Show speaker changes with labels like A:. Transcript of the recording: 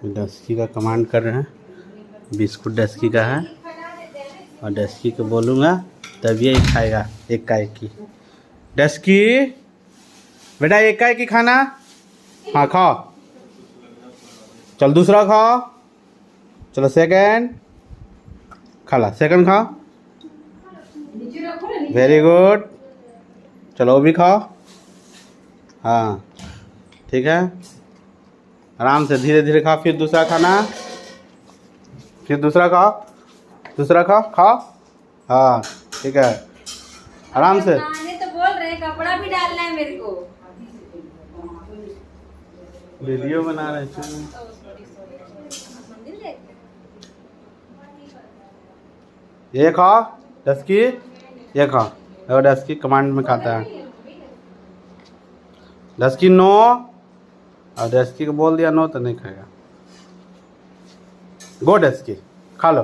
A: Dusky का command कर रहे हैं। बिस्कुट डस्की का है और डस्की को बोलूँगा तब ये खाएगा एक का एक ही। डस्की बेटा एक का एक ही खाना। हाँ खाओ, चल दूसरा खाओ, चलो सेकंड खा ला, सेकंड खाओ, वेरी गुड, चलो वो भी खाओ। हाँ ठीक है, आराम से धीरे धीरे खाओ। फिर दूसरा खाना, फिर दूसरा खाओ, दूसरा खाओ खाओ। हाँ ठीक है, आराम से।
B: तो बोल रहे हैं कपड़ा भी डालना है मेरे को।
A: वीडियो बना रहे हैं। ये खाओ डस्की, ये खाओ। और डस्की कमांड में खाता है। डस्की नो, और डस्की को बोल दिया नो तो नहीं खाएगा। गो डस्की खा लो।